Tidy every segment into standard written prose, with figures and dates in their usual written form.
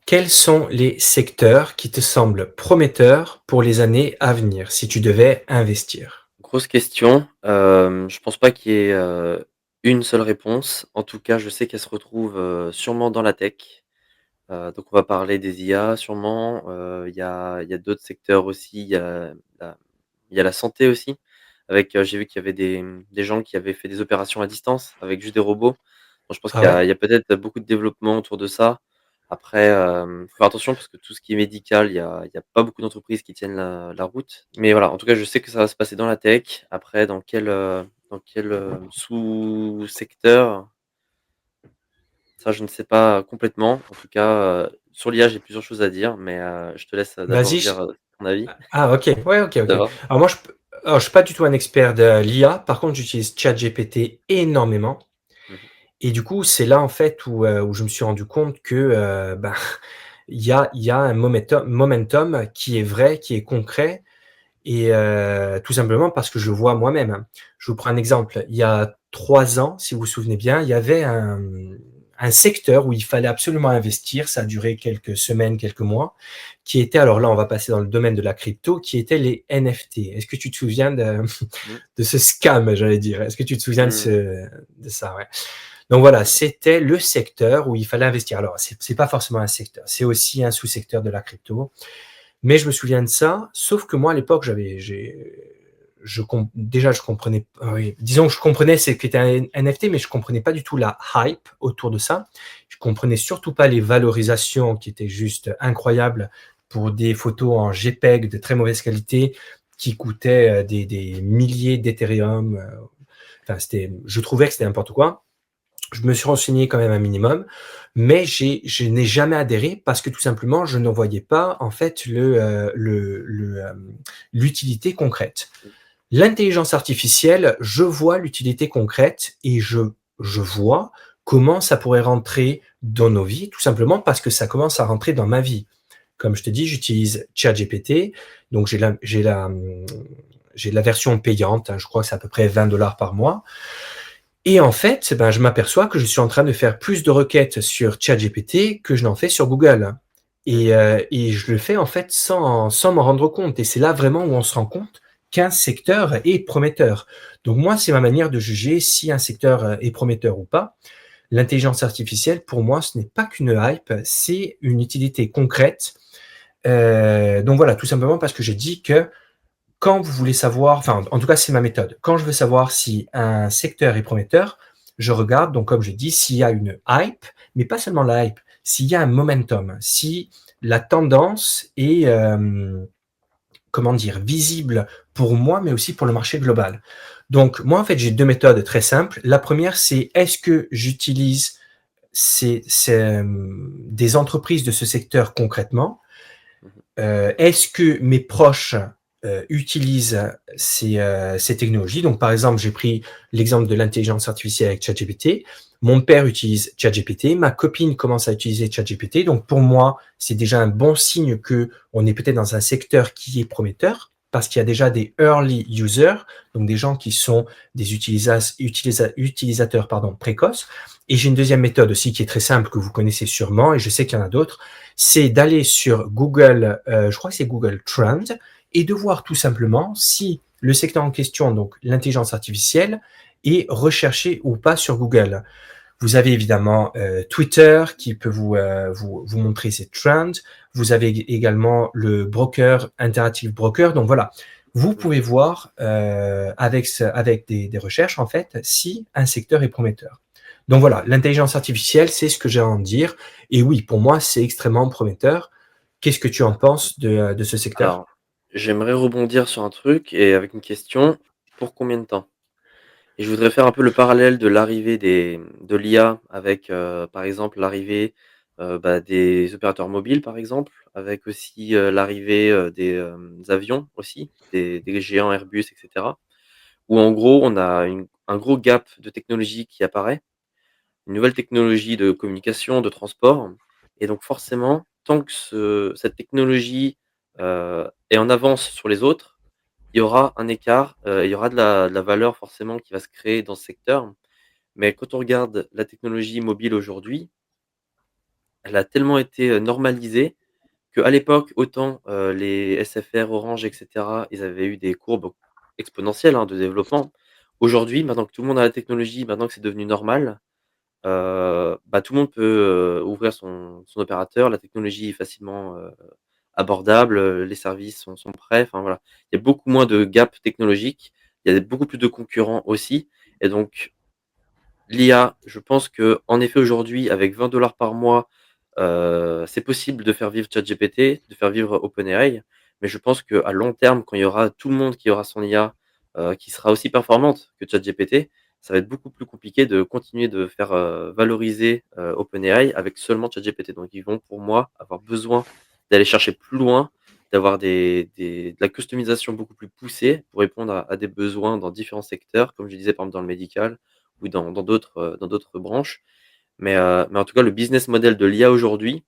Quels sont les secteurs qui te semblent prometteurs pour les années à venir, si tu devais investir? Grosse question, je pense pas qu'il y ait, une seule réponse. En tout cas, je sais qu'elle se retrouve, sûrement dans la tech. Donc on va parler des IA sûrement, il y a d'autres secteurs aussi, la il y a la santé aussi avec, j'ai vu qu'il y avait des gens qui avaient fait des opérations à distance avec juste des robots. Donc je pense Ah qu'il y ouais? a il y a peut-être beaucoup de développement autour de ça. Après, faut faire attention parce que tout ce qui est médical, il y a pas beaucoup d'entreprises qui tiennent la route. Mais voilà, en tout cas, je sais que ça va se passer dans la tech. Après dans quel sous-secteur, ça je ne sais pas complètement. En tout cas, sur l'IA, j'ai plusieurs choses à dire, mais je te laisse, d'abord Vas-y, dire, ton avis. OK. Ouais, OK, OK. D'abord. Alors moi, je suis pas du tout un expert de l'IA. Par contre, j'utilise ChatGPT énormément Mmh mh. et du coup, c'est là, en fait, où je me suis rendu compte que, ben, il y a un momentum qui est vrai, qui est concret et tout simplement parce que je le vois moi-même. Je vous prends un exemple. Il y a 3 ans, si vous vous souvenez bien, il y avait un secteur où il fallait absolument investir, ça a duré quelques semaines, quelques mois, qui était alors là, on va passer dans le domaine de la crypto, qui était les NFT. Est-ce que tu te souviens de Mmh. de ce scam, j'allais dire? Est-ce que tu te souviens de Mmh. de ça? Ouais. Donc voilà, c'était le secteur où il fallait investir. Alors c'est pas forcément un secteur, c'est aussi un sous-secteur de la crypto. Mais je me souviens de ça, sauf que moi à l'époque j'avais j'ai déjà je comprenais oui, disons que je comprenais ce qu'était un NFT, mais je comprenais pas du tout la hype autour de ça. Je comprenais surtout pas les valorisations qui étaient juste incroyables pour des photos en JPEG de très mauvaise qualité qui coûtaient, des milliers d'Ethereum, enfin c'était je trouvais que c'était n'importe quoi. Je me suis renseigné quand même un minimum, mais je n'ai jamais adhéré parce que tout simplement, je ne voyais pas en fait l'utilité concrète. L'intelligence artificielle, je vois l'utilité concrète et je vois comment ça pourrait rentrer dans nos vies, tout simplement parce que ça commence à rentrer dans ma vie. Comme je te dis, j'utilise ChatGPT, donc j'ai la version payante, hein, je crois que c'est à peu près 20 $ par mois. Et en fait, ben, je m'aperçois que je suis en train de faire plus de requêtes sur ChatGPT que je n'en fais sur Google Mmh. et je le fais en fait sans m'en rendre compte et c'est là vraiment où on se rend compte qu'un secteur est prometteur. Donc moi, c'est ma manière de juger si un secteur, est prometteur ou pas. L'intelligence artificielle, pour moi, ce n'est pas qu'une hype, c'est une utilité concrète. Donc voilà, tout simplement parce que j'ai dit que quand vous voulez savoir, enfin, en tout cas, c'est ma méthode. Quand je veux savoir si un secteur est prometteur, je regarde, donc comme je dis, s'il y a une hype, mais pas seulement la hype, s'il y a un momentum, si la tendance est, comment dire, visible pour moi, mais aussi pour le marché global. Donc, moi, en fait, j'ai deux méthodes très simples. La première, c'est est-ce que j'utilise des entreprises de ce secteur concrètement. Mmh mh. Est-ce que mes proches, utilisent ces technologies? Donc par exemple, j'ai pris l'exemple de l'intelligence artificielle avec ChatGPT. Mon père utilise ChatGPT, ma copine commence à utiliser ChatGPT, donc pour moi, c'est déjà un bon signe qu'on est peut-être dans un secteur qui est prometteur, parce qu'il y a déjà des early users, donc des gens qui sont des utilisateurs pardon, précoces. Et j'ai une deuxième méthode aussi qui est très simple, que vous connaissez sûrement, et je sais qu'il y en a d'autres, c'est d'aller sur Google, je crois que c'est Google Trend, et de voir tout simplement si le secteur en question, donc l'intelligence artificielle, est recherché ou pas sur Google. Vous avez évidemment Twitter qui peut vous montrer ces trends. Vous avez également le broker, Interactive Broker. Donc voilà, vous Mmh. pouvez voir avec des recherches en fait si un secteur est prometteur. Donc voilà, l'intelligence artificielle, c'est ce que j'ai à en dire. Et oui, pour moi, c'est extrêmement prometteur. Qu'est-ce que tu en penses de ce secteur? Alors, j'aimerais rebondir sur un truc et avec une question: pour combien de temps? Et je voudrais faire un peu le parallèle de l'arrivée de l'IA avec, par exemple, l'arrivée, des opérateurs mobiles, par exemple, avec aussi, l'arrivée, des avions aussi, des géants Airbus et cetera. Où en gros, on a un gros gap de technologie qui apparaît, une nouvelle technologie de communication, de transport et donc forcément, tant que cette technologie, est en avance sur les autres, il y aura un écart, il y aura de la valeur forcément qui va se créer dans ce secteur. Mais quand on regarde la technologie mobile aujourd'hui, elle a tellement été, normalisée qu'à l'époque, autant, les SFR, Orange et cetera, ils avaient eu des courbes exponentielles, hein, de développement. Aujourd'hui, maintenant que tout le monde a la technologie, maintenant que c'est devenu normal, bah, tout le monde peut, ouvrir son opérateur. La technologie est facilement, abordable, les services sont prêts, enfin voilà. Il y a beaucoup moins de gap technologique, il y a beaucoup plus de concurrents aussi et donc l'IA, je pense qu'en effet aujourd'hui avec 20 par mois, c'est possible de faire vivre ChatGPT, de faire vivre OpenAI, mais je pense qu'à long terme, quand il y aura tout le monde qui aura son IA, qui sera aussi performante que ChatGPT, ça va être beaucoup plus compliqué de continuer de faire, valoriser, OpenAI avec seulement ChatGPT. Donc ils vont pour moi avoir besoin d'aller chercher plus loin, d'avoir de la customisation beaucoup plus poussée pour répondre à des besoins dans différents secteurs, comme je disais par exemple dans le médical ou dans d'autres branches. Mais en tout cas, le business model de l'IA aujourd'hui,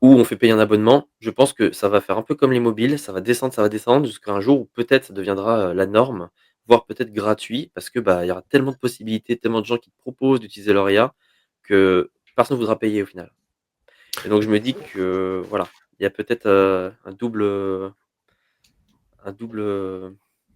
où on fait payer un abonnement, je pense que ça va faire un peu comme les mobiles, ça va descendre jusqu'à un jour où peut-être ça deviendra, la norme, voire peut-être gratuit parce que, bah, il y aura tellement de possibilités, tellement de gens qui te proposent d'utiliser leur IA que personne ne voudra payer au final. Et donc je me dis que voilà, il y a peut-être, un double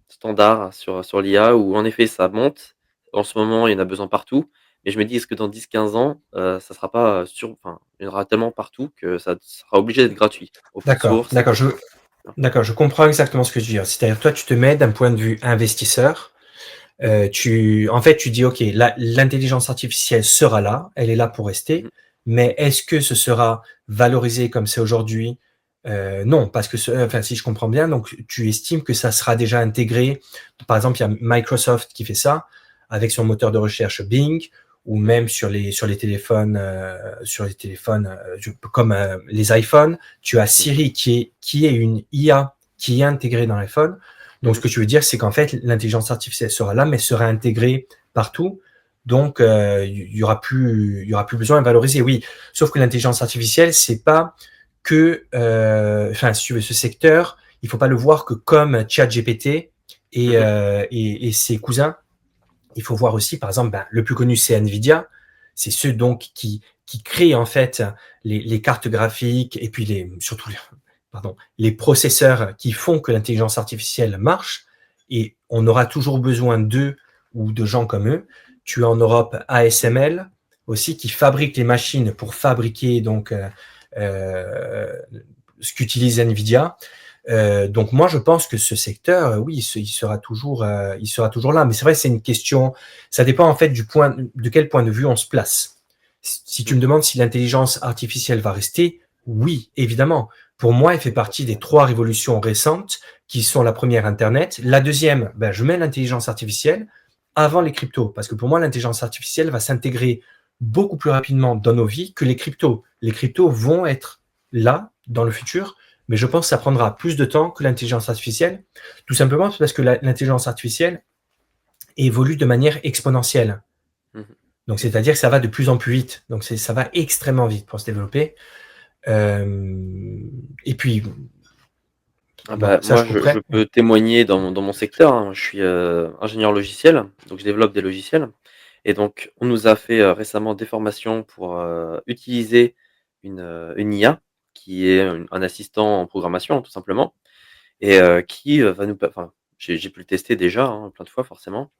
standard sur l'IA où en effet ça monte. En ce moment, il y en a besoin partout, mais je me dis: «Est-ce que dans 10, 15 ans, ça sera pas, enfin, il y en aura tellement partout que ça sera obligé d'être gratuit, open D'accord, source et d'accord, cetera». d'accord, je comprends exactement ce que tu veux dire. C'est-à-dire, toi, tu te mets d'un point de vue investisseur. En fait, tu dis, OK, l'intelligence artificielle sera là, elle est là pour rester, Mmh mais est-ce que ce sera valorisé comme c'est aujourd'hui? Non, parce que, enfin, si je comprends bien, donc tu estimes que ça sera déjà intégré. Par exemple, il y a Microsoft qui fait ça avec son moteur de recherche Bing, ou mh, même sur les téléphones comme les iPhones, tu as mmh, Siri qui est une IA qui est intégrée dans l'iPhone. Donc, ce mmh que tu veux dire, c'est qu'en fait, l'intelligence artificielle sera là, mais sera intégrée partout. Donc, il y aura plus besoin de valoriser. Oui, sauf que l'intelligence artificielle, c'est pas que, enfin, si tu veux, ce secteur, il faut pas le voir que comme ChatGPT mmh et ses cousins. Il faut voir aussi, par exemple, ben, le plus connu, c'est Nvidia. C'est ceux donc qui créent en fait les cartes graphiques et puis surtout pardon, les processeurs qui font que l'intelligence artificielle marche. Et on aura toujours besoin d'eux ou de gens comme eux. Tu as en Europe ASML aussi qui fabrique les machines pour fabriquer donc euh, ce qu'utilise Nvidia. Donc moi, je pense que ce secteur, oui, il sera toujours là. Mais c'est vrai, c'est une question. Ça dépend en fait de quel point de vue on se place. Si tu mh. me demandes si l'intelligence artificielle va rester, oui, évidemment. Pour moi, elle fait partie des 3 révolutions récentes qui sont la première Internet, la deuxième, ben, je mets l'intelligence artificielle avant les cryptos, parce que pour moi, l'intelligence artificielle va s'intégrer beaucoup plus rapidement dans nos vies que les cryptos. Les cryptos vont être là dans le futur, mais je pense que ça prendra plus de temps que l'intelligence artificielle, tout simplement parce que l'intelligence artificielle évolue de manière exponentielle. Mmh. Donc, c'est-à-dire que ça va de plus en plus vite. Donc, ça va extrêmement vite pour se développer. Euh, et puis, Ah bon, bah, ça, je moi, je couperai. peux témoigner dans mon secteur, hein. Je suis, ingénieur logiciel, donc je développe des logiciels et donc on nous a fait, récemment des formations pour, utiliser une IA qui est un assistant en programmation, tout simplement et qui, va nous pe enfin, j'ai pu le tester déjà, hein, plein de fois forcément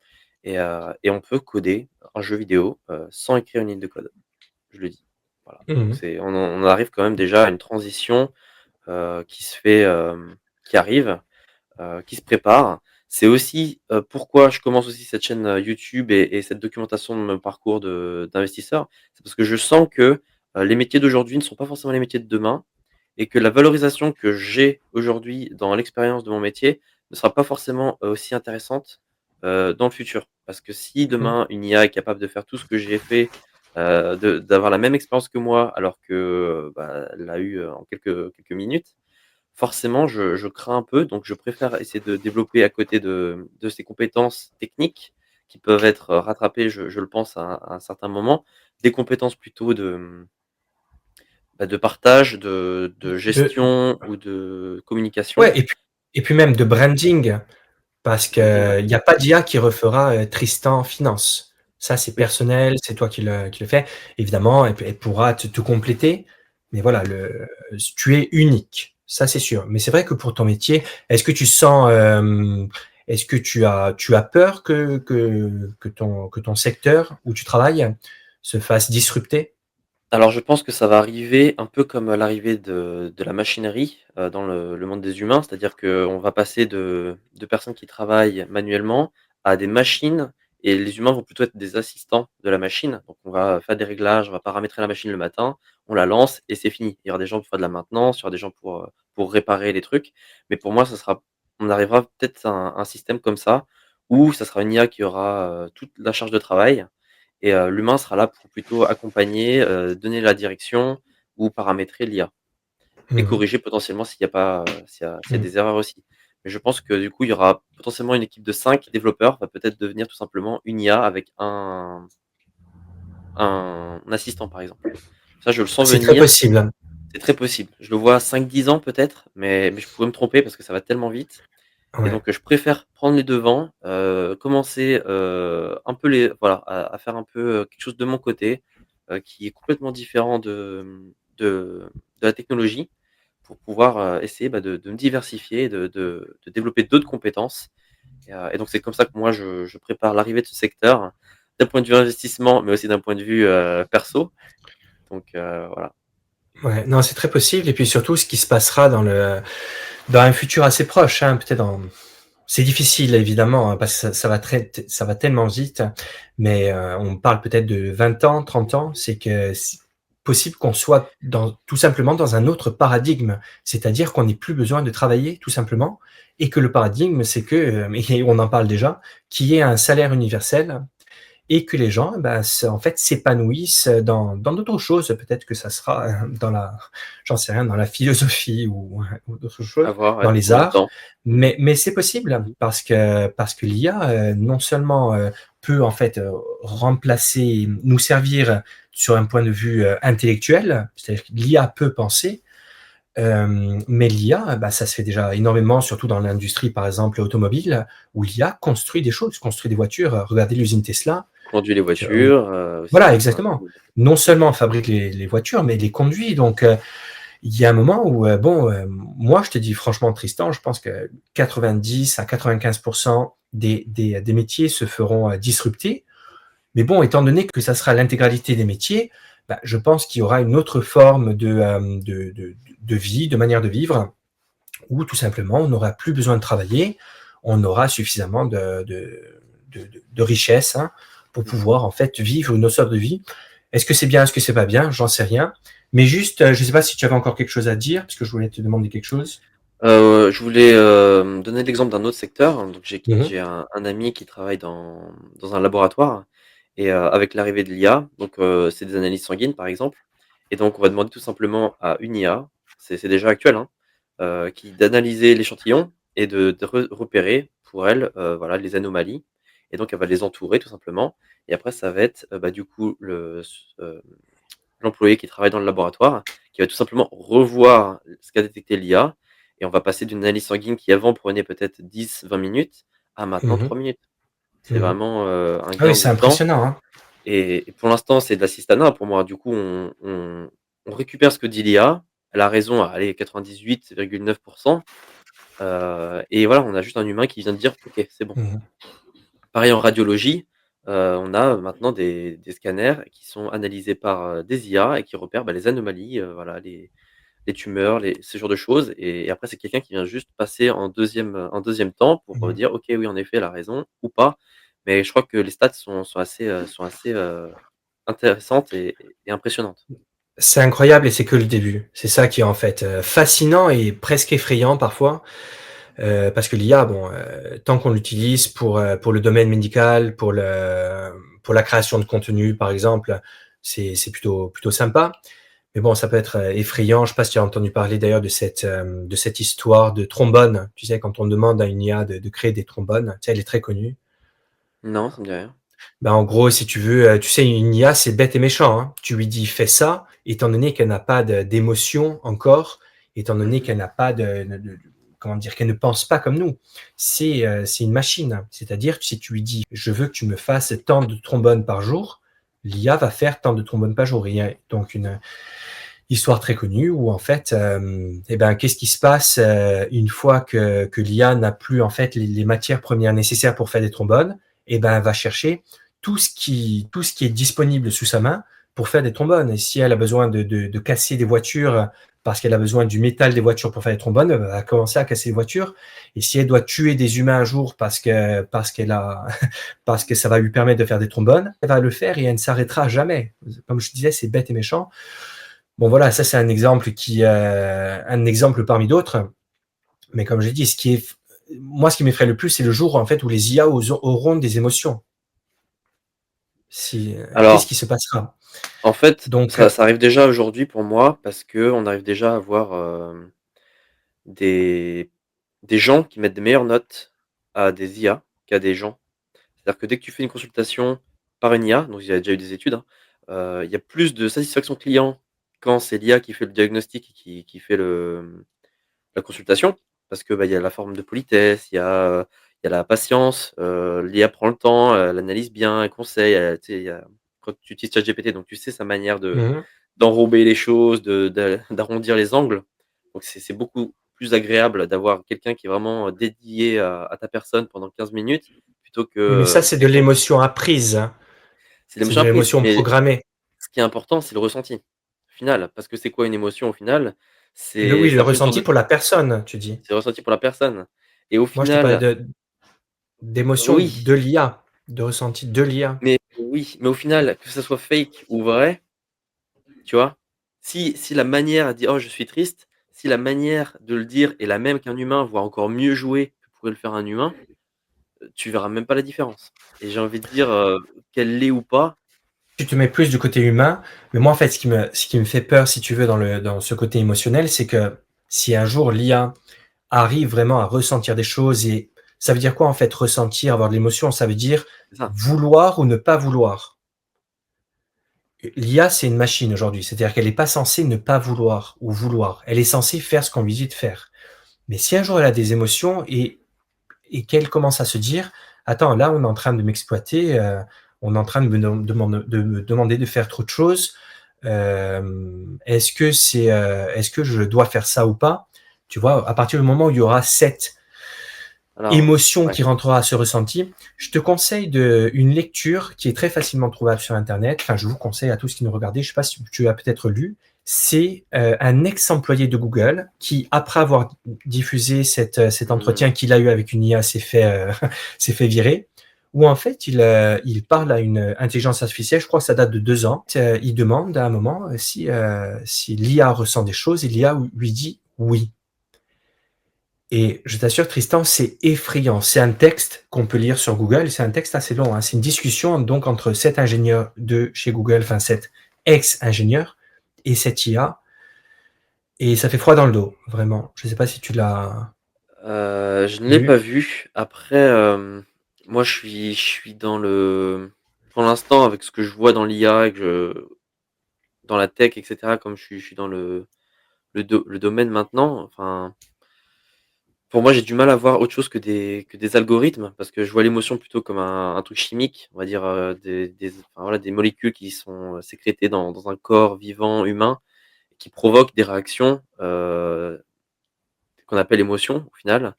et on peut coder un jeu vidéo, sans écrire une ligne de code. Je le dis. Voilà, donc Mhm. on arrive quand même déjà à une transition, qui se fait, qui arrive, qui se prépare. C'est aussi, pourquoi je commence aussi cette chaîne, YouTube et cette documentation de mon parcours d'investisseur. C'est parce que je sens que, les métiers d'aujourd'hui ne sont pas forcément les métiers de demain et que la valorisation que j'ai aujourd'hui dans l'expérience de mon métier ne sera pas forcément, aussi intéressante, dans le futur. Parce que si Mhm. demain une IA est capable de faire tout ce que j'ai fait, d'avoir la même expérience que moi alors que, bah, elle l'a eu, en quelques minutes, forcément, je crains un peu, donc je préfère essayer de développer à côté de ces compétences techniques qui peuvent être, rattrapées, je le pense à un certain moment, des compétences plutôt de partage, de De, gestion ou de communication. ouais, et puis même de branding, parce Branding, ouais. qu'il n'y a pas d'IA qui refera Tristan Finance. Ça, c'est Oui. personnel, c'est toi qui le fais. Évidemment, elle pourra te compléter, mais voilà, tu es unique, ça, c'est sûr. Mais c'est vrai que pour ton métier, est-ce que tu sens, est-ce que tu as peur que ton secteur où tu travailles se fasse disrupter? Alors je pense que ça va arriver un peu comme l'arrivée de la machinerie, dans le monde des humains. C'est-à-dire qu'on va passer de personnes qui travaillent manuellement à des machines et les humains vont plutôt être des assistants de la machine. Donc on va faire des réglages, on va paramétrer la machine le matin, on la lance et c'est fini. Il y aura des gens pour faire de la maintenance, il y aura des gens pour réparer les trucs. Mais pour moi, on arrivera peut-être à un système comme ça, où ça sera une IA qui aura, toute la charge de travail et l'humain sera là pour plutôt accompagner, donner la direction ou paramétrer l'IA et Mmh mh. corriger potentiellement s'il y a pas, s'il y a Mmh. des erreurs aussi. Mais je pense que du coup, il y aura potentiellement une équipe de 5 développeurs, va peut-être devenir tout simplement une IA avec un assistant, par exemple. Ça, je le sens C'est très venir, possible. c'est très possible. Je le vois à 5-10 ans peut-être, mais je pourrais me tromper parce que ça va tellement vite. Et Ouais. donc, je préfère prendre les devants, commencer, un peu voilà, à faire un peu, quelque chose de mon côté, qui est complètement différent de la technologie pour pouvoir, essayer, de me diversifier et de développer d'autres compétences et donc c'est comme ça que moi je prépare l'arrivée de ce secteur, d'un point de vue investissement, mais aussi d'un point de vue, perso. Donc voilà. Ouais, non, c'est très possible et puis surtout ce qui se passera dans un futur assez proche, hein, peut-être dans c'est difficile évidemment, hein, parce que ça va tellement vite, mais on parle peut-être de 20 ans, 30 ans, c'est que c'est possible qu'on soit tout simplement dans un autre paradigme. C'est-à-dire qu'on n'ait plus besoin de travailler tout simplement et que le paradigme, c'est que, et on en parle déjà, qu'il y ait un salaire universel et que les gens, bah, en fait, s'épanouissent dans d'autres choses. Peut-être que ça sera dans j'en sais rien, dans la philosophie ou d'autres À choses, voir, dans ouais, les ou arts. là-dedans. Mmh. Mais c'est possible Mmh. parce que l'IA, non seulement, peut en fait, remplacer, nous servir sur un point de vue, intellectuel, c'est-à-dire que l'IA peut penser, mais l'IA, bah, ça se fait déjà énormément, surtout dans l'industrie, par exemple, automobile, où l'IA construit des choses, construit des voitures. Regardez l'usine Tesla, Conduit les que on voitures, voilà, aussi, enfin, exactement. Non seulement on fabrique les voitures, mais les conduit. Donc, il y a un moment où, bon, moi, je te dis franchement, Tristan, je pense que 90 à 95 des métiers se feront, disrupter. Mais bon, étant donné que ça sera l'intégralité des métiers, bah, je pense qu'il y aura une autre forme de vie, de manière de vivre, où tout simplement, on n'aura plus besoin de travailler. On aura suffisamment de richesses, hein, pour mmh. pouvoir, en fait, vivre une autre sorte de vie. Est-ce que c'est bien? Est-ce que c'est pas bien? J'en sais rien. Mais juste, je ne sais pas si tu avais encore quelque chose à dire, parce que je voulais te demander quelque chose. Je voulais, donner l'exemple d'un autre secteur. Donc Mmh mh. j'ai un ami qui travaille dans un laboratoire et avec l'arrivée de l'IA, donc c'est des analyses sanguines, par exemple et donc on va demander tout simplement à une IA, c'est déjà actuel, hein, qui d'analyser l'échantillon et de repérer pour elle, voilà, les anomalies et donc elle va les entourer tout simplement et après ça va être, du coup l'employé qui travaille dans le laboratoire, qui va tout simplement revoir ce qu'a détecté l'IA et on va passer d'une analyse sanguine qui avant prenait peut-être 10-20 minutes à maintenant Mmh mh. 3 minutes. C'est Mmh. vraiment, un Ah oui, gain de c'est temps impressionnant, hein. et pour l'instant, c'est de l'assistanat pour moi. Du coup, on récupère ce que dit l'IA. Elle a raison à, allez, 98,9 et voilà, on a juste un humain qui vient de dire: «OK, c'est bon». Mmh mh. Pareil en radiologie, on a maintenant des scanners qui sont analysés par, des IA et qui repèrent, les anomalies, voilà, les tumeurs, ce genre de choses et après c'est quelqu'un qui vient juste passer en deuxième temps pour, Mmh mh. dire: «OK, oui, en effet, elle a raison» ou pas. Mais je crois que les stats sont assez, intéressantes et impressionnantes. C'est incroyable et c'est que le début. C'est ça qui est, en fait, fascinant et presque effrayant parfois, parce que l'IA, bon, tant qu'on l'utilise pour le domaine médical, pour la création de contenu, par exemple, c'est plutôt sympa. Mais bon, ça peut être, effrayant. Je sais pas si tu as entendu parler d'ailleurs de cette histoire de trombone. Tu sais, quand on demande à une IA de créer des trombones, tu sais, elle est très connue. Non, ça me dit rien. Ben, en gros, si tu veux, tu sais, une IA, c'est bête et méchant, hein. Tu lui dis: «Fais ça», étant donné qu'elle n'a pas d'émotion encore, étant donné Mmh. qu'elle n'a pas de comment dire, qu'elle ne pense pas comme nous. C'est une machine. C'est-à-dire que si tu lui dis: «Je veux que tu me fasses tant de trombones par jour», l'IA va faire tant de trombones par jour. Il y a donc une histoire très connue où en fait, et ben, qu'est-ce qui se passe une fois que l'IA n'a plus en fait les matières premières nécessaires pour faire des trombones? Et ben, elle va chercher tout ce qui est disponible sous sa main pour faire des trombones. Et si elle a besoin de casser des voitures parce qu'elle a besoin du métal des voitures pour faire des trombones, elle va commencer à casser les voitures. Et si elle doit tuer des humains un jour parce qu'elle a parce que ça va lui permettre de faire des trombones, elle va le faire et elle ne s'arrêtera jamais. Comme je disais, c'est bête et méchant. Bon voilà, ça c'est un exemple parmi d'autres. Mais comme j'ai dit, moi, ce qui m'effraie le plus, c'est le jour en fait où les IA auront des émotions. Qu'est-ce Alors, qui se passera? en fait, Donc, ça arrive déjà aujourd'hui pour moi parce qu'on arrive déjà à voir, des des gens qui mettent des meilleures notes à des IA qu'à des gens. C'est-à-dire que dès que tu fais une consultation par une IA, donc il y a déjà eu des études, hein, il y a plus de satisfaction client quand c'est l'IA qui fait le diagnostic et qui fait la consultation. Parce que, bah, il y a la forme de politesse, il y a la patience, l'IA prend le temps, elle analyse bien, elle conseille, tu sais, il y a quand tu utilises ChatGPT, donc tu sais sa manière mmh d'enrober les choses, d'arrondir les angles. Donc c'est beaucoup plus agréable d'avoir quelqu'un qui est vraiment dédié à ta personne pendant 15 minutes plutôt que, oui, mais ça, c'est de quelqu'un qui l'émotion apprise, hein. c'est C'est l'émotion de apprise, l'émotion mais programmée. ce qui est important, c'est le ressenti, au final. Parce que c'est quoi une émotion au final? Oui, le Ça fait une sorte ressenti de pour la personne, tu dis. c'est ressenti pour la personne et au Moi, je te parlais final d'émotion oui, de l'IA, de ressenti de l'IA. mais au final, que ça soit fake ou vrai, tu vois? Si la manière, elle dit: «Oh, je suis triste», si la manière de le dire est la même qu'un humain, voire encore mieux jouée que pourrait le faire un humain, tu verras même pas la différence et j'ai envie de dire, qu'elle l'ait ou pas, Tu te mets plus du côté humain, mais moi, en fait, ce qui me fait peur, si tu veux, dans ce côté émotionnel, c'est que si un jour l'IA arrive vraiment à ressentir des choses et ça veut dire quoi, en fait, ressentir, avoir de l'émotion? Ça veut dire c'est ça. vouloir ou ne pas vouloir. L'IA, c'est une machine aujourd'hui, c'est-à-dire qu'elle n'est pas censée ne pas vouloir ou vouloir. Elle est censée faire ce qu'on lui dit de faire. Mais si un jour elle a des émotions et qu'elle commence à se dire: «Attends, là, on est en train de m'exploiter, on est en train de me demander de faire trop de choses, est-ce que je dois faire ça ou pas?» Tu vois? À partir du moment où il y aura cette Alors émotion ouais, qui rentrera à ce ressenti, je te conseille une lecture qui est très facilement trouvable sur internet. Enfin, je vous conseille à tous qui nous regardez, je ne sais pas si tu as peut-être lu. C'est un ex-employé de Google qui, après avoir diffusé cet mmh, entretien qu'il a eu avec une IA, s'est fait virer. Où en fait, il parle à une intelligence artificielle, je crois que ça date de 2 ans. Il demande à un moment si l'IA ressent des choses et l'IA lui dit oui. Et je t'assure, Tristan, c'est effrayant. C'est un texte qu'on peut lire sur Google. C'est un texte assez long, hein. C'est une discussion donc entre cet ingénieur de chez Google, enfin cet ex-ingénieur et cette IA. Et ça fait froid dans le dos, vraiment. Je ne sais pas si tu l'as je ne l'ai pas lu. vu. Après, moi je suis dans le pour l'instant avec ce que je vois dans l'IA et que je dans la tech et cetera, comme je suis dans le domaine maintenant, enfin, pour moi, j'ai du mal à voir autre chose que des algorithmes parce que je vois l'émotion plutôt comme un truc chimique, on va dire, enfin, voilà, des molécules qui sont, sécrétées dans un corps vivant humain, qui provoquent des réactions, qu'on appelle émotions, au final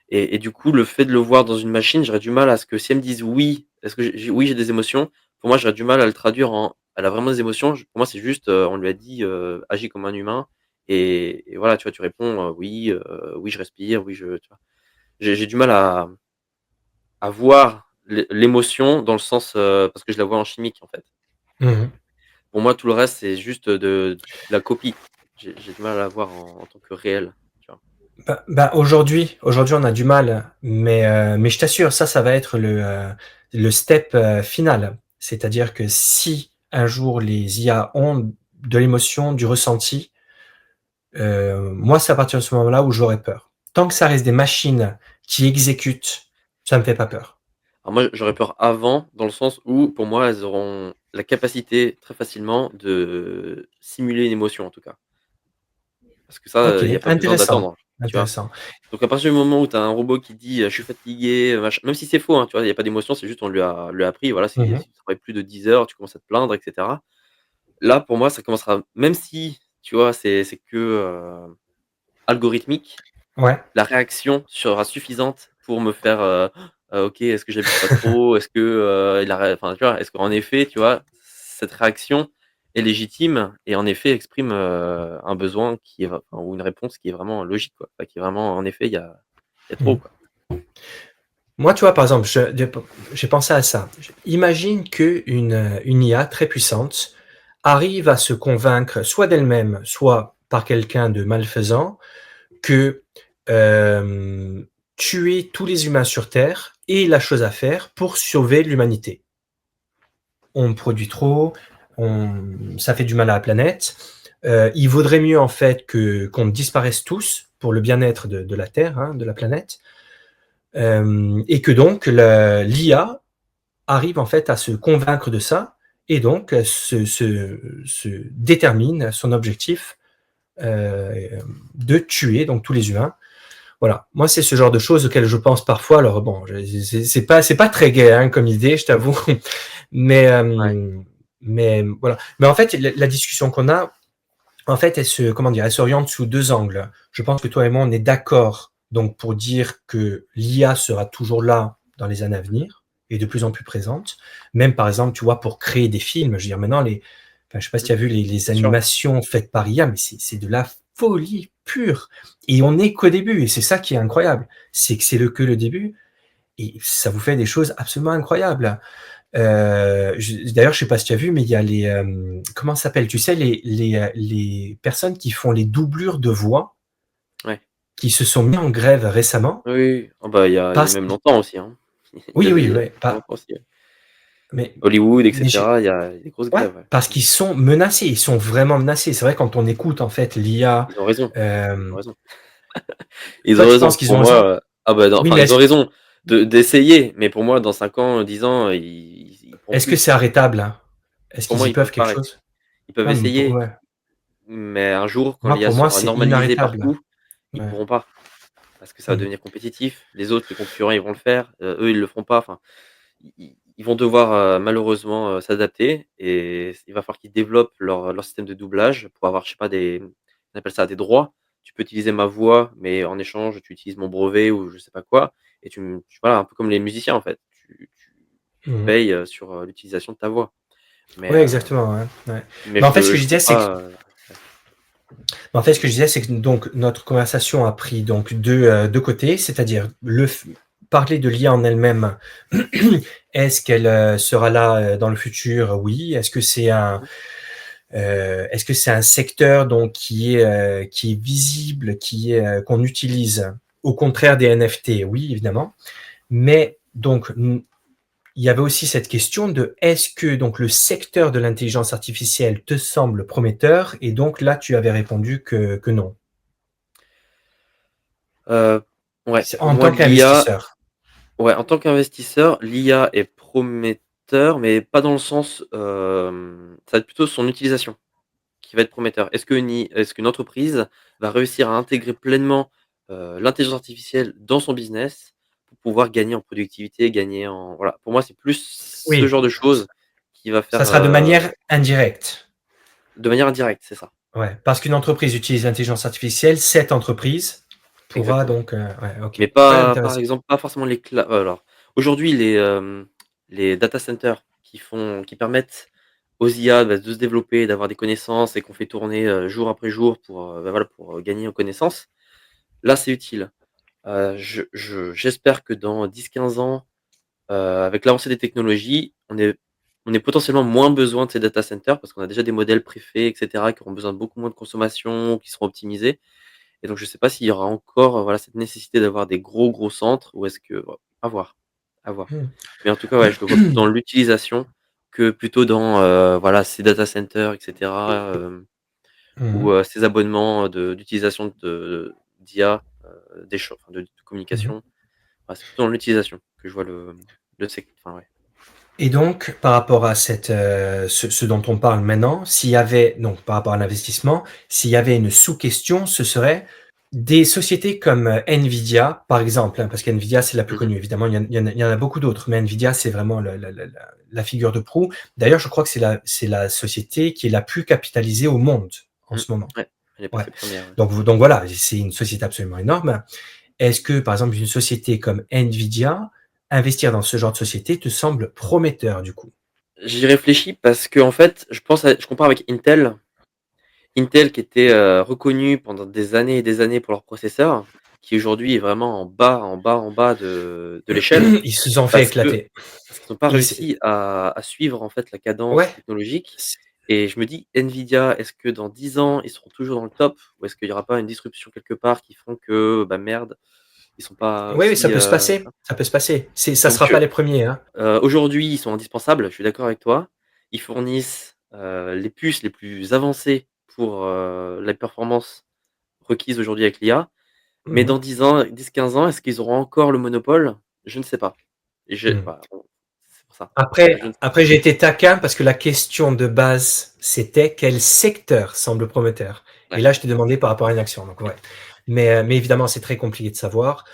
et du coup, le fait de le voir dans une machine, j'aurais du mal à ce que si elle me dise: «Oui, est-ce que oui, j'ai des émotions», pour moi, j'aurais du mal à le traduire en: «Elle a vraiment des émotions». Pour moi, c'est juste, on lui a dit, «Agis comme un humain» et voilà, tu vois? Tu réponds, «Oui, oui, je respire, oui, je» tu vois? J'ai du mal à voir l'émotion dans le sens, parce que je la vois en chimique, en fait. Mmh. Pour moi, tout le reste, c'est juste de la copie. J'ai du mal à la voir en tant que réel, tu vois? Aujourd'hui, on a du mal, mais je t'assure, ça va être le step final. C'est-à-dire que si un jour les IA ont de l'émotion, du ressenti, moi, c'est à partir de ce moment-là où j'aurais peur. Tant que ça reste des machines qui exécutent, ça me fait pas peur. Alors moi, j'aurais peur avant, dans le sens où, pour moi, elles auront la capacité, très facilement, de simuler une émotion, en tout cas. Parce que ça, OK, il y a pas besoin intéressant, d'attendre, tu vois? intéressant. Donc à partir du moment où tu as un robot qui dit: «Je suis fatigué», machin, même si c'est faux, hein, tu vois? Il y a pas d'émotion, c'est juste on lui a appris, voilà, Mmh si mh. tu travailles plus de 10 heures, tu commences à te plaindre et cetera. Là, pour moi, ça commencera même si, tu vois, c'est que, algorithmique, Ouais. la réaction sera suffisante pour me faire, «OK, est-ce que j'abuse pas trop? Est-ce que, il a enfin, tu vois? Est-ce qu'en effet, tu vois, cette réaction est légitime et en effet exprime, un besoin qui est enfin, ou une réponse qui est vraiment logique, quoi. Enfin, qui est vraiment en effet, il y a trop, Mmh. quoi. Moi, tu vois, par exemple, j'ai pensé à ça. Imagine qu'une IA très puissante arrive à se convaincre soit d'elle-même, soit par quelqu'un de malfaisant que, tuer tous les humains sur terre est la chose à faire pour sauver l'humanité. On produit trop, ça fait du mal à la planète. Il vaudrait mieux en fait que qu'on disparaisse tous pour le bien-être de la Terre, hein, de la planète, et que donc l'IA arrive en fait à se convaincre de ça et donc se détermine son objectif, heu, de tuer donc tous les humains. Voilà, moi c'est ce genre de choses auxquelles je pense parfois. Alors bon, c'est pas très gai, hein, comme idée, je t'avoue, mais Ouais. voilà. Mais en fait, la discussion qu'on a, en fait, elle s'oriente sous 2 angles. Je pense que toi et moi, on est d'accord, donc pour dire que l'IA sera toujours là dans les années à venir et de plus en plus présente. Même par exemple, tu vois, pour créer des films, je veux dire maintenant je sais pas si Mmh. tu as vu les Bien sûr. animations faites par IA, mais c'est de la folie pure et on n'est qu'au début et c'est ça qui est incroyable. C'est que c'est que le début et ça vous fait des choses absolument incroyables. D'ailleurs, je sais pas si tu as vu, mais il y a comment ça s'appelle? Tu sais, les personnes qui font les doublures de voix, Ouais. qui se sont mis en grève récemment Oui, oui. Ah bah, il y a parce même qu'ils longtemps aussi, hein. oui, oui, Il y a ouais, pas longtemps aussi, ouais. mais Hollywood et mais j'ai cetera, il y a des grosses ouais, grèves, ouais. parce Mmh. qu'ils sont menacés, ils sont vraiment menacés. C'est vrai quand on écoute en fait l'IA, Ils ont raison, ils ont hem, raison. Ils ont toi tu raison. penses qu'ils Pour ont raison? moi, ah bah, non, Oui, enfin, mais ils ont raison de d'essayer, mais pour moi, dans 5 ans, 10 ans, ils pourront est-ce que plus. c'est arrêtable, hein? Est-ce Pour qu'ils moi, y ils peuvent peuvent pas quelque arrêter. chose? Ils peuvent Ouais, mais pour essayer, ouais, mais un jour, quand moi l'IA pour moi sera c'est normalisée inarrêtable. partout, ils Ouais. pourront pas. Parce que ça va Mmh. devenir compétitif. Les autres, les concurrents, ils vont le faire, eux, ils le feront pas. Enfin, ils vont devoir, malheureusement, s'adapter et il va falloir qu'ils développent leur système de doublage pour avoir, je sais pas, on appelle ça des droits. Tu peux utiliser ma voix, mais en échange, tu utilises mon brevet ou je sais pas quoi et voilà, un peu comme les musiciens, en fait. Tu Mmh. payes, sur, l'utilisation de ta voix. Mais, Ouais, exactement, ouais, ouais. mais Mais en fait, ce que je je peux disais, c'est que pas, ouais. en fait, ce que je disais, c'est que donc notre conversation a pris donc 2 côtés, c'est-à-dire parler de l'IA en elle-même. Est-ce qu'elle, sera là, dans le futur? Oui. Est-ce que c'est un secteur donc qui est visible, qu'on utilise? Au contraire des NFT? Oui, évidemment. Mais donc il y avait aussi cette question de est-ce que donc le secteur de l'intelligence artificielle te semble prometteur? Et donc là, tu avais répondu que non. Heu, ouais, C'est pour en moi tant l'IA, qu'investisseur. ouais, en tant qu'investisseur, l'IA est prometteur, mais pas dans le sens, ça va être plutôt son utilisation qui va être prometteur. Est-ce qu'une entreprise va réussir à intégrer pleinement, l'intelligence artificielle dans son business pour pouvoir gagner en productivité, gagner en voilà, pour moi, c'est plus ce Oui, genre de choses qui va faire, ça sera de manière indirecte. de manière indirecte, c'est ça. Ouais, parce qu'une entreprise utilise l'intelligence artificielle, cette entreprise pourra Exactement. donc, ouais, OK. Mais Ouais, pas par intéressant. exemple, pas forcément alors, aujourd'hui les data centers qui permettent aux IA, bah, de se développer, d'avoir des connaissances et qu'on fait tourner, jour après jour pour, bah, voilà, pour, gagner en connaissances. Là, c'est utile. J'espère que dans 10-15 ans, avec l'avancée des technologies, on est potentiellement moins besoin de ces data centers parce qu'on a déjà des modèles préfaits et cetera, qui auront besoin de beaucoup moins de consommation, qui seront optimisés. Et donc je sais pas s'il y aura encore, voilà, cette nécessité d'avoir des gros, gros centres ou est-ce que à voir, à voir. Mmh. Mais en tout cas, ouais, je le vois plus dans l'utilisation que plutôt dans, voilà, ces data centers et cetera, ou, Mmh. ces abonnements, d'utilisation d'IA, enfin de Mmh. communication. Voilà, c'est plutôt dans l'utilisation que je vois le enfin, ouais. Et donc, par rapport à ce dont on parle maintenant, s'il y avait, donc par rapport à l'investissement, s'il y avait une sous-question, ce serait des sociétés comme Nvidia, par exemple, hein, parce qu'Nvidia, c'est la plus Mmh. connue. Évidemment, il y en a beaucoup d'autres, mais Nvidia, c'est vraiment la figure de proue. D'ailleurs, je crois que c'est la société qui est la plus capitalisée au monde en Mmh. ce moment. Ouais, elle est Ouais. passée première, ouais. Donc voilà, c'est une société absolument énorme. Est-ce que, par exemple, une société comme Nvidia, investir dans ce genre de société te semble prometteur du coup? J'y réfléchis parce qu'en fait, je compare avec Intel. Intel qui était, reconnu pendant des années et des années pour leurs processeurs, qui aujourd'hui est vraiment en bas, en bas, en bas de l'échelle Ils se sont fait parce que éclater. parce qu'ils n'ont pas Ils se réussi à suivre en fait la cadence Ouais, technologique c et je me dis: «Nvidia, est-ce que dans 10 ans, ils seront toujours dans le top? Ou est-ce qu'il y aura pas une disruption quelque part qui font que, bah, merde, ils sont pas oui, oui, ça aussi, peut se passer, ça peut se passer. Ça donc sera pas les premiers, hein. aujourd'hui, ils sont indispensables, je suis d'accord avec toi. Ils fournissent, les puces les plus avancées pour, la performance requise aujourd'hui avec l'IA. Mais Mmh dans 10 ans, 10-15 ans, est-ce qu'ils auront encore le monopole? Je ne sais pas. Et je mh. voilà, bon, c'est pour ça. Je ne sais pas. Après j'ai été taquin parce que la question de base, c'était quel secteur semble prometteur? Et Ouais. là, je t'ai demandé par rapport à une action, donc ouais. Mais évidemment, c'est très compliqué de savoir.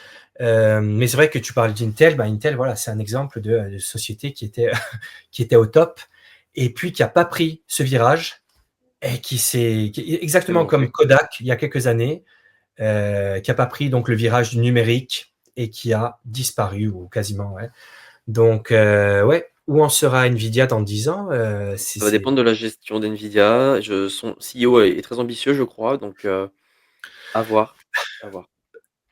Mais c'est vrai que tu parles d'Intel, bah, Intel, voilà, c'est un exemple de société qui était au top et puis qui a pas pris ce virage et qui C'est exactement comme manqué. Kodak il y a quelques années, qui a pas pris donc le virage du numérique et qui a disparu ou quasiment, ouais. Donc ouais, où en sera Nvidia dans 10 ans? Ça va dépendre de la gestion d'NVIDIA. Son CEO est très ambitieux, je crois, donc à voir, à voir.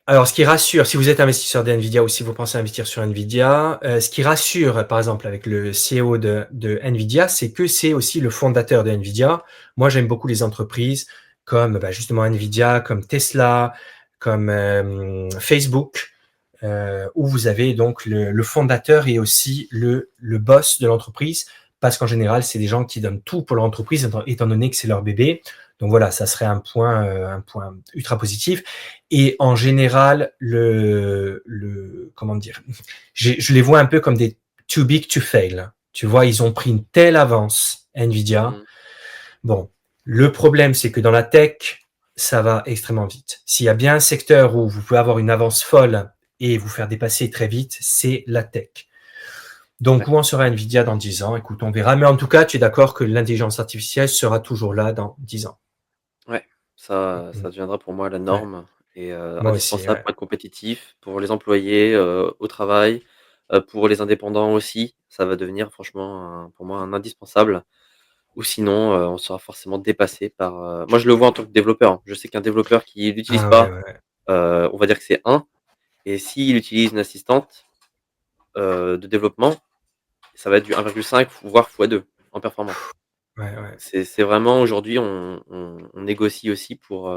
Alors ce qui rassure, si vous êtes investisseur d'Nvidia ou si vous pensez investir sur Nvidia, ce qui rassure, par exemple, avec le CEO de Nvidia, c'est que c'est aussi le fondateur de Nvidia. Moi, j'aime beaucoup les entreprises comme, bah, justement Nvidia, comme Tesla, comme, Facebook, où vous avez donc le fondateur et aussi le boss de l'entreprise, parce qu'en général, c'est des gens qui donnent tout pour leur entreprise, étant donné que c'est leur bébé. Donc voilà, ça serait un point ultra positif. Et en général, comment dire, je les vois un peu comme des too big to fail. Tu vois, ils ont pris une telle avance, Nvidia. Mmh. Bon, le problème, c'est que dans la tech, ça va extrêmement vite. S'il y a bien un secteur où vous pouvez avoir une avance folle et vous faire dépasser très vite, c'est la tech. Donc, Ouais, où en sera Nvidia dans 10 ans? Écoute, on verra. Mais en tout cas, tu es d'accord que l'intelligence artificielle sera toujours là dans 10 ans. ouais, ça Mmh. deviendra pour moi la Ouais, norme et moi aussi, indispensable ouais. pour être compétitif, pour les employés, au travail, pour les indépendants aussi. Ça va devenir franchement pour moi un indispensable ou sinon, on sera forcément dépassé par, moi je le vois en tant que développeur, hein. Je sais qu'un développeur qui l'utilise Ah ouais, pas, ouais, ouais. on va dire que c'est un. Et s'il utilise une assistante, de développement, ça va être du 1,5 voire fois 2 en performance. Ouais, ouais. C'est vraiment aujourd'hui on négocie aussi pour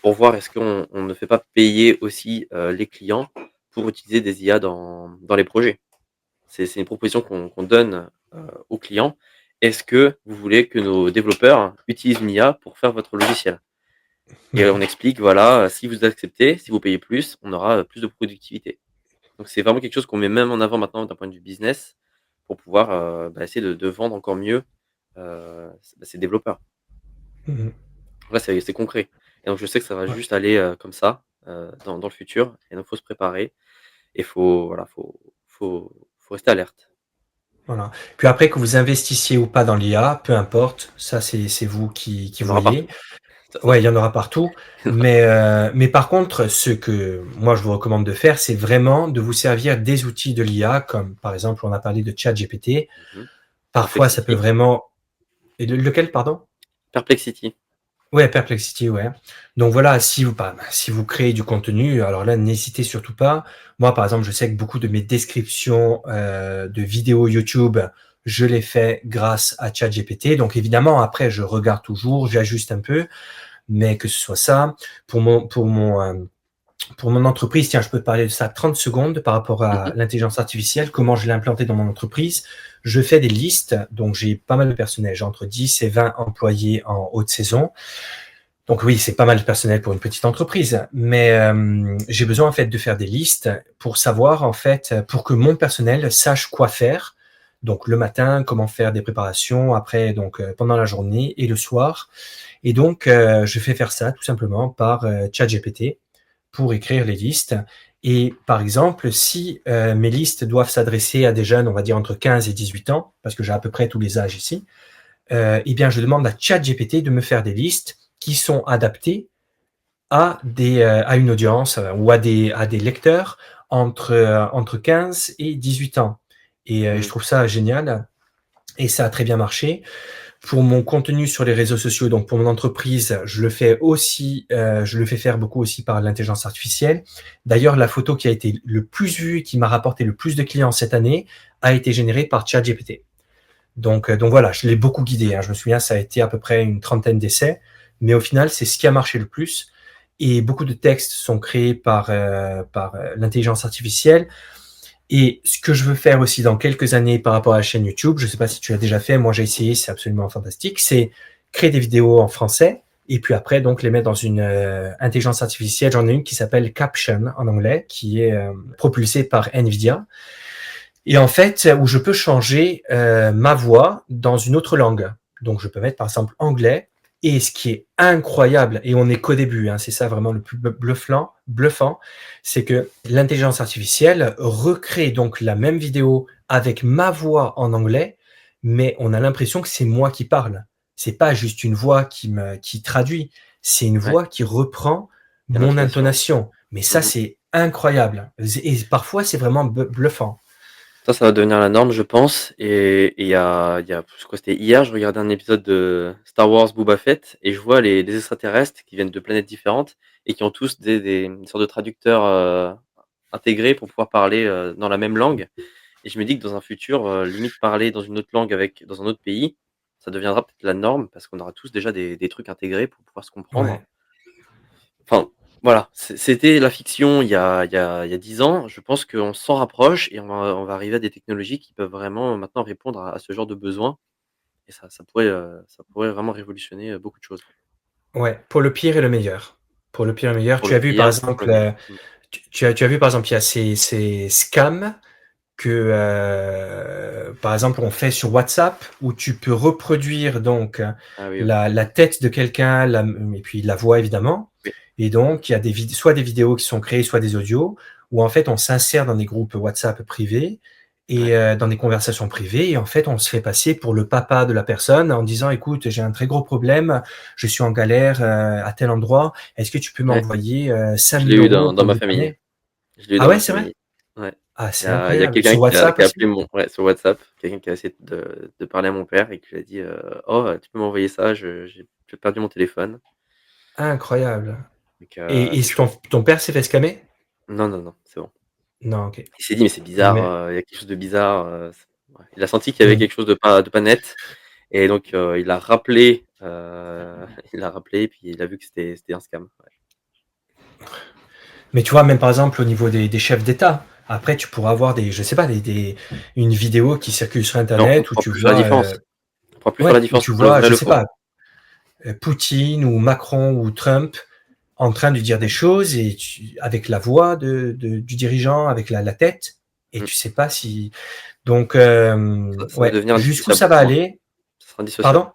voir est-ce qu'on ne fait pas payer aussi, les clients pour utiliser des IA dans les projets. C'est une proposition qu'on donne, aux clients. Est-ce que vous voulez que nos développeurs utilisent une IA pour faire votre logiciel? Et on explique voilà, si vous acceptez, si vous payez plus, on aura, plus de productivité. Donc c'est vraiment quelque chose qu'on met même en avant maintenant d'un point de vue business pour pouvoir, bah, essayer de vendre encore mieux, ces développeurs. Mmh. Là, c'est concret et donc je sais que ça va Ouais, juste aller, comme ça, dans le futur et donc faut se préparer et faut voilà, faut rester alerte. voilà. Puis après, que vous investissiez ou pas dans l'IA, peu importe, ça c'est vous qui Il y en aura voyez. partout. Ça Ouais, c'est il y sûr. en aura partout. Il y en aura partout. Mais par contre, ce que moi je vous recommande de faire, c'est vraiment de vous servir des outils de l'IA, comme par exemple, on a parlé de ChatGPT. Mmh. Parfois, ça peut Perplexity. vraiment. Et lequel, pardon? Perplexity. Ouais, Perplexity, ouais. Donc voilà, si vous créez du contenu, alors là, n'hésitez surtout pas. Moi, par exemple, je sais que beaucoup de mes descriptions de vidéos YouTube, je les fais grâce à ChatGPT. Donc évidemment, après, je regarde toujours, j'ajuste un peu, mais que ce soit ça, pour mon entreprise, tiens, je peux te parler de ça 30 secondes par rapport à Mmh. l'intelligence artificielle, comment je l'ai implanté dans mon entreprise. Je fais des listes, donc j'ai pas mal de personnel, j'ai entre 10 et 20 employés en haute saison. Donc oui, c'est pas mal de personnel pour une petite entreprise, mais j'ai besoin en fait de faire des listes pour savoir en fait, pour que mon personnel sache quoi faire. Donc le matin, comment faire des préparations, après donc pendant la journée et le soir. Et donc je fais faire ça tout simplement par ChatGPT pour écrire les listes. Et par exemple, si mes listes doivent s'adresser à des jeunes, on va dire entre 15 et 18 ans, parce que j'ai à peu près tous les âges ici, eh bien je demande à ChatGPT de me faire des listes qui sont adaptées à une audience ou à des lecteurs entre 15 et 18 ans. Et je Mmh. trouve ça génial et ça a très bien marché. Pour mon contenu sur les réseaux sociaux, donc pour mon entreprise, je le fais aussi, je le fais faire beaucoup aussi par l'intelligence artificielle. D'ailleurs, la photo qui a été le plus vue, qui m'a rapporté le plus de clients cette année, a été générée par ChatGPT. Donc voilà, je l'ai beaucoup guidé, hein. Je me souviens, ça a été à peu près une trentaine d'essais, mais au final, c'est ce qui a marché le plus. Et beaucoup de textes sont créés par l'intelligence artificielle. Et ce que je veux faire aussi dans quelques années par rapport à la chaîne YouTube, je ne sais pas si tu l'as déjà fait, moi j'ai essayé, c'est absolument fantastique, c'est créer des vidéos en français et puis après donc les mettre dans une intelligence artificielle. J'en ai une qui s'appelle Caption en anglais, qui est propulsée par Nvidia et en fait où je peux changer ma voix dans une autre langue. Donc je peux mettre par exemple anglais. Et ce qui est incroyable, et on n'est qu'au début, hein, c'est ça vraiment le plus bluffant, c'est que l'intelligence artificielle recrée donc la même vidéo avec ma voix en anglais, mais on a l'impression que c'est moi qui parle. C'est pas juste une voix qui traduit, c'est une Ouais, voix qui reprend il y a mon l'intonation. intonation. Mais ça, Mmh. c'est incroyable. Et parfois, c'est vraiment bluffant. Ça va devenir la norme, je pense. Et il y a je crois que c'était hier, je regardais un épisode de Star Wars Boba Fett et je vois les extraterrestres qui viennent de planètes différentes et qui ont tous des une sorte de traducteurs, intégrés pour pouvoir parler, dans la même langue. Et je me dis que dans un futur, limite parler dans une autre langue avec dans un autre pays, ça deviendra peut-être la norme parce qu'on aura tous déjà des trucs intégrés pour pouvoir se comprendre. Ouais. Enfin, voilà, c'était la fiction il y a 10 ans. Je pense qu'on s'en rapproche et on va arriver à des technologies qui peuvent vraiment maintenant répondre à ce genre de besoin et ça pourrait vraiment révolutionner, beaucoup de choses. Ouais, pour le pire et le meilleur. Pour le pire et le meilleur. Pour Tu le as vu par pire, pour le exemple, meilleur. Mmh. tu as vu par exemple, il y a ces scams que, par exemple, on fait sur WhatsApp où tu peux reproduire donc Ah oui, OK. la tête de quelqu'un, et puis la voix évidemment. Oui, Et donc, il y a soit des vidéos qui sont créées, soit des audios, où en fait on s'insère dans des groupes WhatsApp privés et ouais, dans des conversations privées. Et en fait, on se fait passer pour le papa de la personne en disant, écoute, j'ai un très gros problème, je suis en galère à tel endroit. Est-ce que tu peux ouais. m'envoyer 5 Je l'ai 000 eu euros dans pour me ma famille. dépanner? Je l'ai eu Ah dans ouais, ma c'est vrai? famille. Ouais. Ah, Il y c'est a il y a incroyable. quelqu'un Sur qui a WhatsApp qui a aussi? appelé mon ouais, sur WhatsApp, quelqu'un qui a essayé de parler à mon père et qui lui a dit, «Oh, tu peux m'envoyer ça? J'ai perdu mon téléphone». Incroyable. Donc Et c'est chaud. ton père s'est fait scammer? Non, non, non, c'est bon. Non, OK. Il s'est dit: «Mais c'est bizarre, Mais il y a quelque chose de bizarre», c ouais. Il a senti qu'il y avait mmh. quelque chose de pas net et donc il a rappelé, il a rappelé et puis il a vu que c'était un scam, ouais. Mais tu vois, même par exemple au niveau des chefs d'État, après tu pourras avoir je sais pas, une vidéo qui circule sur Mais on internet où pourra tu plus faire la vois, différence. On pourra plus faire la ouais, où différence tu entre le vois, vrai et je le sais faux. pas, Poutine ou Macron ou Trump en train de dire des Ouais. choses et avec la voix du dirigeant, avec la tête, et Mmh. tu sais pas si. Donc, Ça va ouais, devenir jusqu'où indissociable ça va pour moi. aller? Ça sera indissociable. Pardon?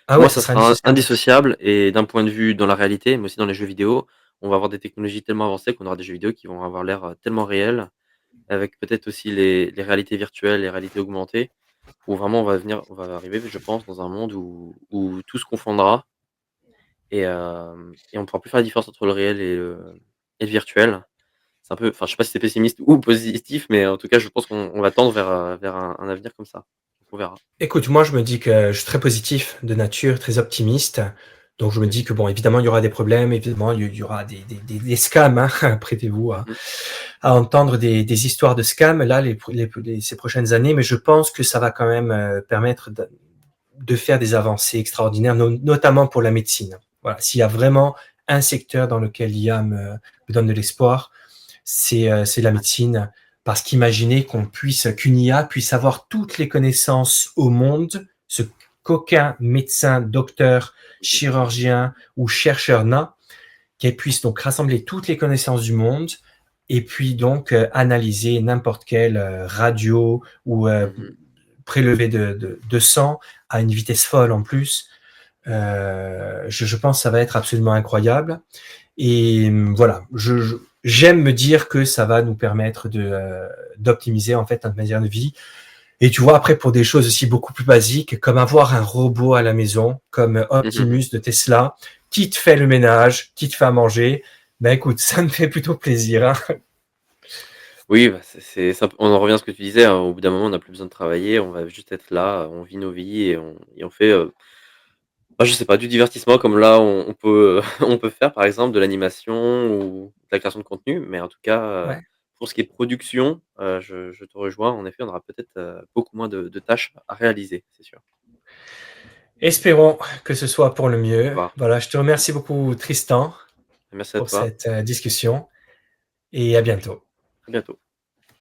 Ah Pour ouais, moi, ça ça sera sera indissociable. indissociable et d'un point de vue dans la réalité, mais aussi dans les jeux vidéo, on va avoir des technologies tellement avancées qu'on aura des jeux vidéo qui vont avoir l'air, tellement réels, avec peut-être aussi les réalités virtuelles, les réalités augmentées, où vraiment on va arriver, je pense, dans un monde où tout se confondra et on ne pourra plus faire la différence entre le réel et le virtuel. C'est un peu enfin, je sais pas si c'est pessimiste ou positif, mais en tout cas, je pense qu'on va tendre vers un avenir comme ça. On verra. Écoute, moi, je me dis que je suis très positif de nature, très optimiste. Donc, je me Mmh. dis que bon, évidemment, il y aura des problèmes, évidemment, il y aura des scams, hein. Prêtez-vous Mmh mh. à entendre des histoires de scams là, ces prochaines années, mais je pense que ça va quand même permettre de faire des avancées extraordinaires, notamment pour la médecine. Voilà, s'il y a vraiment un secteur dans lequel l'IA me donne de l'espoir, c'est la Ouais. médecine. Parce qu'imaginez qu'une IA puisse avoir toutes les connaissances au monde, ce qu'aucun médecin, docteur, Mmh. chirurgien ou chercheur n'a, qu'elle puisse donc rassembler toutes les connaissances du monde et puis donc analyser n'importe quelle radio ou Mmh mh. prélever de sang à une vitesse folle en plus. Je pense que ça va être absolument incroyable. Et voilà, j'aime me dire que ça va nous permettre d'optimiser en fait notre manière de vie. Et tu vois, après, pour des choses aussi beaucoup plus basiques, comme avoir un robot à la maison, comme Mmh. Optimus de Tesla, qui te fait le ménage, qui te fait à manger, ben écoute, ça me fait plutôt plaisir, hein. Oui, bah, c'est on en revient à ce que tu disais, hein, au bout d'un moment, on n'a plus besoin de travailler, on va juste être là, on vit nos vies et on fait, bah, je sais pas, du divertissement comme là on peut, on peut faire par exemple de l'animation ou de la création de contenu. Mais en tout cas, Ouais. pour ce qui est production, je te rejoins. En effet, on aura peut-être, beaucoup moins de tâches à réaliser, c'est sûr. Espérons que ce soit pour le À mieux. voir. Voilà, je te remercie beaucoup, Tristan, Merci à pour toi. cette discussion et à bientôt. À bientôt.